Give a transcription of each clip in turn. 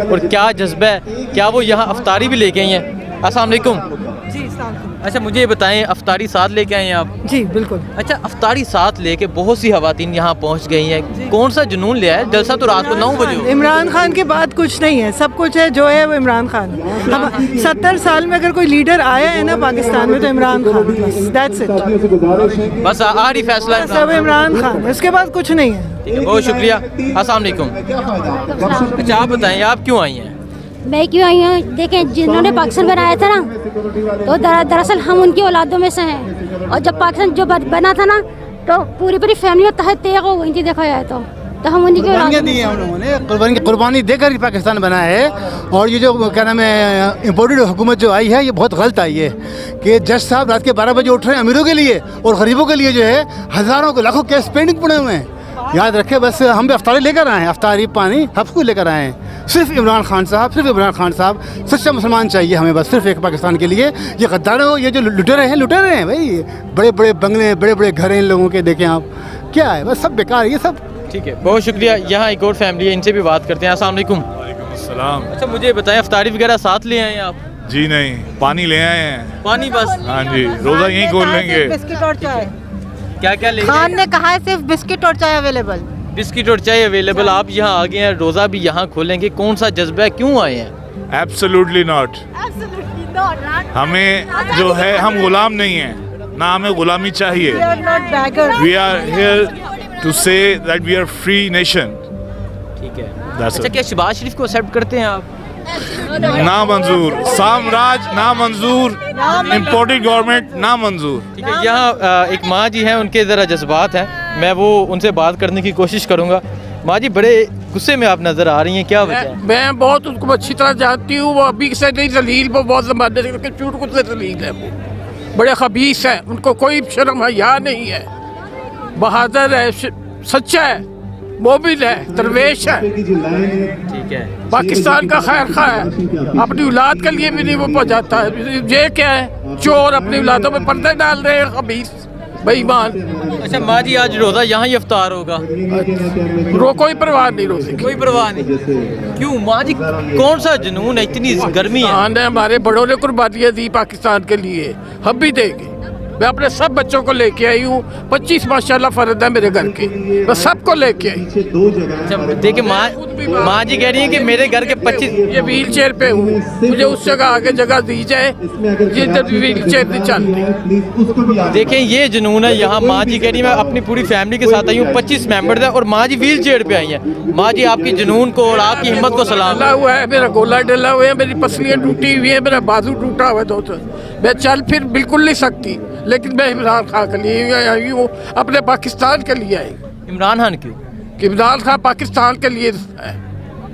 और क्या जज्बा है, क्या वो यहाँ अफ्तारी भी लेके आई हैं। अस्सलाम वालेकुम जी, अस्सलाम वालेकुम। अच्छा मुझे ये बताएं, अफ्तारी साथ लेके आए हैं आप? जी बिल्कुल। अच्छा, अफ्तारी साथ लेके बहुत सी ख़वातीन यहाँ पहुँच गई हैं, कौन सा जुनून लिया है? जलसा तो रात को 9 बजे होगा। इमरान खान के बाद कुछ नहीं है, सब कुछ है जो है वो इमरान खान। हम 70 साल में अगर कोई लीडर आया है ना पाकिस्तान में तो इमरान खान, बस दैट्स इट। बस आखिरी फैसला सब इमरान खान, इसके बाद कुछ नहीं है। ठीक है, बहुत शुक्रिया। अस्सलाम वालेकुम। अच्छा आप बताएं, आप क्यों आई हैं? मैं क्यों आई हूँ? देखें, जिन्होंने पाकिस्तान बनाया था ना, तो दरअसल हम उनकी औलादों में से हैं। और जब पाकिस्तान जो बना था ना, तो पूरी पूरी फैमिली तहत तेग हो गई थी, देखा जाए तो हम उन्हीं की औलादों में से हैं। हम लोगों ने कुर्बानी देकर ही पाकिस्तान बनाया है। और ये जो क्या नाम है इम्पोर्टेड हुकूमत जो आई है, ये बहुत गलत आई है कि जज साहब रात के 12 बजे उठ रहे हैं अमीरों के लिए और गरीबों के लिए जो है हज़ारों को लाखों केस पेंडिंग पड़े हुए हैं। याद रखें, बस हम भी अफ्तारी लेकर आए हैं, अफ्तारी पानी हफ्कू लेकर आए हैं। सिर्फ इमरान खान साहब, सिर्फ इमरान खान साहब, सच्चा मुसलमान चाहिए हमें, बस सिर्फ एक पाकिस्तान के लिए। ये गद्दारों, ये जो लुटेरे हैं भाई, बड़े बड़े बंगले, बड़े बड़े घर हैं इन लोगों के, देखें आप क्या है, बस सब बेकार ये सब। ठीक है, बहुत शुक्रिया। यहाँ एक और फैमिली है, इनसे भी बात करते हैं। अस्सलाम वालेकुम। सलाम। अच्छा मुझे बताएं, अफ्तारी वगैरह साथ ले आए हैं आप? जी नहीं, पानी ले आए हैं। पानी बस? हाँ जी, रोज़ा यहीं खोल लेंगे। बिस्किट और चाय। क्या क्या ले? खान ने कहा है सिर्फ बिस्किट और चाय अवेलेबल। बिस्किट और चाय अवेलेबल। आप यहाँ आ गए हैं, रोज़ा भी यहाँ खोलेंगे, कौन सा जज्बा है, क्यों आए हैं? Absolutely not. हमें जो है, हम गुलाम नहीं हैं, ना हमें गुलामी चाहिए। We are here to say that we are free nation. ठीक है। अच्छा, क्या शहबाज शरीफ को एक्सेप्ट करते हैं आप? ना मंजूर, साम्राज्य ना मंजूर, इम्पोर्टेड गवर्नमेंट ना मंजूर। ठीक है, यहाँ एक माँ जी हैं, उनके ज़रा जज्बात हैं, मैं वो उनसे बात करने की कोशिश करूँगा। माँ जी, बड़े गुस्से में आप नज़र आ रही हैं, क्या वजह है? मैं बहुत उसको अच्छी तरह जानती हूँ, वो अभी से नहीं जलील, वो बहुत ज़माने से चूट से जलील है। वो बड़े खबीस हैं, उनको कोई शर्म हया नहीं है। बहादुर है, सच्चा है, मोमिन है, दरवेश है। ठीक है। पाकिस्तान का खैर खा है, अपनी औलाद के लिए भी नहीं वो पहुँचाता है। ये क्या है, चोर अपनी औलादों में पर्दे डाल रहे हैं, खबीस बेईमान। अच्छा माँ जी, आज रोज़ा यहाँ ही इफ्तार होगा? कोई परवाह नहीं, रोज़े की कोई परवाह नहीं? क्यों माँ जी, कौन सा जुनून है, इतनी गर्मी है? हमारे बड़ों ने कुर्बानियाँ दी पाकिस्तान के लिए, हम भी देंगे। मैं अपने सब बच्चों को लेके आई हूँ, 25 माशाल्लाह फर्द है मेरे घर के, मैं सबको लेके आई। अच्छा देखिए, माँ जी कह रही है कि मेरे घर के 25, ये व्हील चेयर पे हूँ, मुझे उस जगह आगे जगह दी जाए जिधर व्हील चेयर नहीं चल रही। देखें ये जुनून है यहाँ। माँ जी कह रही है मैं अपनी पूरी फैमिली के साथ आई हूँ, 25 मेंबर हैं और माँ जी व्हील चेयर पे आई हैं। माँ जी, आपकी जुनून को और आपकी हिम्मत को सलाम। डला हुआ है, मेरा गोला डला हुआ है, मेरी पसलियाँ टूटी हुई है, मेरा बाजू टूटा हुआ है दोस्तों, मैं चल फिर बिल्कुल नहीं सकती, लेकिन मैं इमरान खान के लिए आई हूँ, अपने पाकिस्तान के लिए आई। इमरान खान क्यों? इमरान खान पाकिस्तान के लिए है।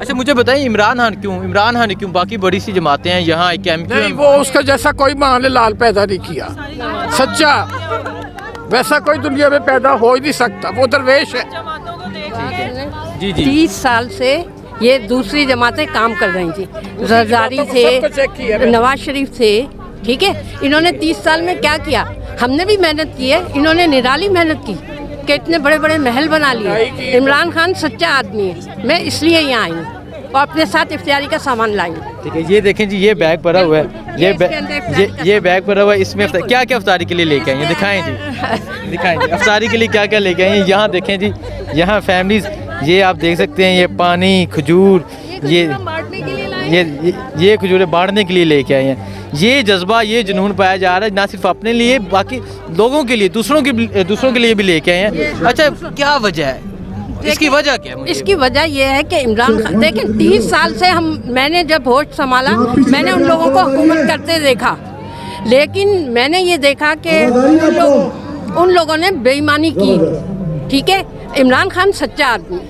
अच्छा मुझे बताइए, इमरान खान क्यों? इमरान खान क्यों? बाकी बड़ी सी जमातें हैं यहाँ, एक नहीं, वो उसका जैसा कोई माँ ने लाल पैदा नहीं किया, सच्चा वैसा कोई दुनिया में पैदा हो ही नहीं सकता, वो दरवेश है। जी जी। 30 साल से ये दूसरी जमातें काम कर रही थी, जरदारी थे, नवाज शरीफ थे, ठीक है। इन्होंने 30 साल में क्या किया? हमने भी मेहनत की है, इन्होंने निराली मेहनत की कि इतने बड़े बड़े महल बना लिए। इमरान खान सच्चा आदमी है, मैं इसलिए यहाँ आई हूँ और अपने साथ इफ्तियारी का सामान लाई हूँ। ठीक है, ये देखें जी, ये बैग भरा हुआ है, ये बैग भरा हुआ है, इसमें क्या क्या अफ्तारी के लिए लेके आए हैं? दिखाएं जी, दिखाएं जी, अफ्तारी के लिए क्या क्या लेके आए हैं। यहाँ देखें जी, यहाँ फैमिलीज, ये आप देख सकते हैं, ये पानी, खजूर, ये खजूरें बांटने के लिए लेके आए हैं। ये जज्बा, ये जुनून पाया जा रहा है, ना सिर्फ अपने लिए, बाकी लोगों के लिए, दूसरों के लिए भी लेके आए हैं। अच्छा, क्या वजह है, इसकी वजह क्या है? इसकी वजह यह है कि इमरान खान, देखिए 30 साल से मैंने जब होश संभाला, मैंने उन लोगों को हुकूमत करते देखा, लेकिन मैंने ये देखा कि उन लोगों ने बेईमानी की, ठीक है। इमरान खान सच्चा आदमी,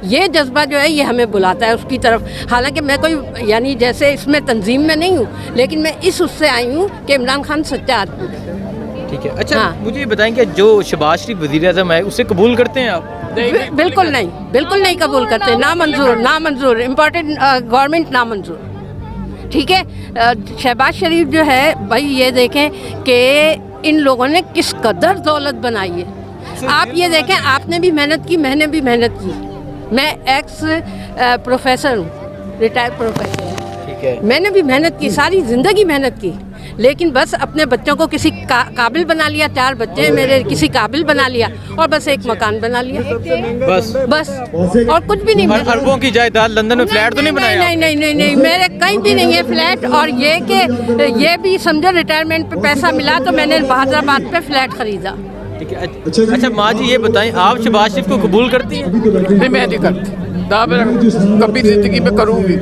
ये जज्बा जो है ये हमें बुलाता है उसकी तरफ। हालांकि मैं कोई यानी जैसे इसमें तंजीम में नहीं हूँ, लेकिन मैं इस उससे आई हूँ कि इमरान खान सच्चा आदमी है। ठीक है। अच्छा मुझे ये बताएं कि जो शहबाज शरीफ वज़ीर-ए-आज़म है, उसे कबूल करते हैं आप? बिल्कुल नहीं कबूल करते, ना मंजूर, इम्पोर्टेंट गवर्नमेंट ना मंजूर, ठीक है। शहबाज शरीफ जो है भाई, ये देखें कि इन लोगों ने किस कदर दौलत बनाई है। आप ये देखें, आपने भी मेहनत की, मैंने भी मेहनत की, मैं एक्स प्रोफेसर हूँ, रिटायर्ड प्रोफेसर है। ठीक है। मैंने भी मेहनत की, सारी ज़िंदगी मेहनत की, लेकिन बस अपने बच्चों को किसी काबिल बना लिया। 4 बच्चे हैं मेरे, किसी काबिल बना लिया और बस एक मकान बना लिया, बस और कुछ भी नहीं। अरबों की जायदाद, लंदन में फ्लैट तो नहीं बनाया? नहीं, मेरे कहीं भी नहीं है फ्लैट। और ये कि ये भी समझो रिटायरमेंट पे पैसा मिला तो मैंने हैदराबाद पे फ्लैट खरीदा। ठीक है। अच्छा माँ जी ये बताएं, आप शहबाज शरीफ को कबूल करती हैं? नहीं, मैं नहीं करती, ना मैं कभी ज़िंदगी में करूँगी,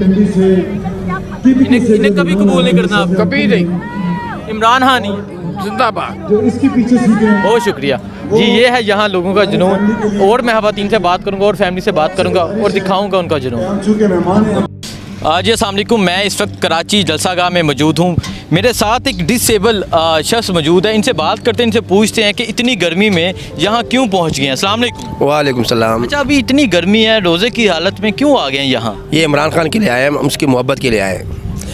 इन्हें कभी कबूल नहीं करना आप? कभी नहीं। इमरान खान ही जिंदाबाद। बहुत शुक्रिया जी। ये है यहाँ लोगों का जुनून। और मैं ख़वातीन से बात करूँगा और फैमिली से बात करूँगा और दिखाऊँगा उनका जुनून। जी अस्सलाम वालेकुम, मैं इस वक्त कराची जलसागाह में मौजूद हूँ। मेरे साथ एक डिसेबल शख्स मौजूद है। इनसे बात करते हैं, इनसे पूछते हैं कि इतनी गर्मी में यहाँ क्यों पहुँच गए हैं। अस्सलाम वालेकुम। वालेकुम सलाम। अच्छा अभी इतनी गर्मी है, रोज़े की हालत में क्यों आ गए हैं यहाँ? ये इमरान खान के लिए आए हैं, हम उसकी मोहब्बत के लिए आए हैं।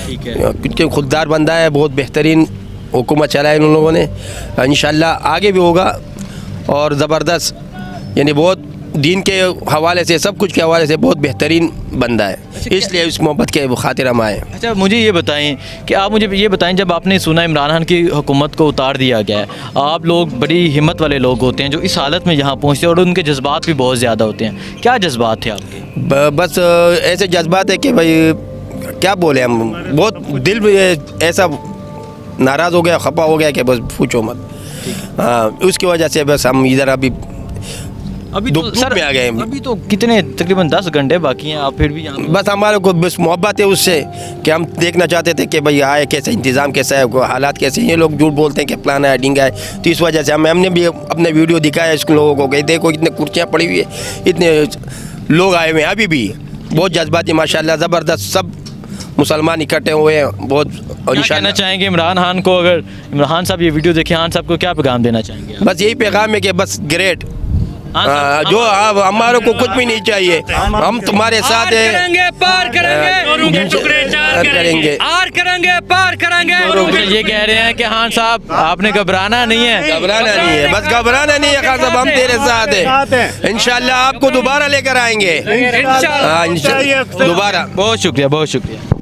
ठीक है। क्योंकि खुददार बंदा है, बहुत बेहतरीन हुकूमत चलाए इन लोगों ने, इंशाल्लाह आगे भी होगा और ज़बरदस्त, यानी बहुत दीन के हवाले से, सब कुछ के हवाले से बहुत बेहतरीन बंदा है, इसलिए उस मोहब्बत के खातिर हम आए। अच्छा मुझे ये बताएं कि आप मुझे ये बताएं, जब आपने सुना इमरान खान की हुकूमत को उतार दिया गया है, आप लोग बड़ी हिम्मत वाले लोग होते हैं जो इस हालत में यहाँ पहुँचते हैं और उनके जज्बात भी बहुत ज़्यादा होते हैं, क्या जज्बात थे आपके? बस ऐसे जज्बात है कि भाई क्या बोले हम, बहुत दिल में ऐसा नाराज़ हो गया, खपा हो गया कि बस पूछो मत। हाँ, उसकी वजह से बस हम इधर अभी तो सर में आ गए। अभी तो कितने तकरीबन 10 घंटे बाकी हैं, आप फिर भी यहाँ? बस हमारे को बस मोहब्बत है उससे कि हम देखना चाहते थे कि भाई आए कैसे, इंतज़ाम कैसा है, हालात कैसे हैं। ये लोग झूठ बोलते हैं कि प्लान है, ढींगा है, तो इस वजह से हमने भी अपने वीडियो दिखाया इस लोगों को कि देखो इतने कुर्सियाँ पड़ी हुई है, इतने लोग आए हुए हैं। अभी भी बहुत जज्बाती माशाल्लाह, ज़बरदस्त, सब मुसलमान इकट्ठे हुए हैं बहुत। और क्या कहना चाहेंगे इमरान खान को? अगर इमरान खान साहब ये वीडियो देखें, खान साहब को क्या पैगाम देना चाहेंगे? बस यही पैगाम है कि बस ग्रेट, जो आप हमारे को कुछ भी नहीं चाहिए, हम तुम्हारे साथ हैं, पार करेंगे, पार करेंगे। ये कह रहे हैं कि खान साहब आपने घबराना नहीं है, घबराना नहीं है, बस घबराना नहीं है खान साहब, हम तेरे साथ हैं, इंशाल्लाह आपको दोबारा लेकर आएंगे, दोबारा। बहुत शुक्रिया, बहुत शुक्रिया।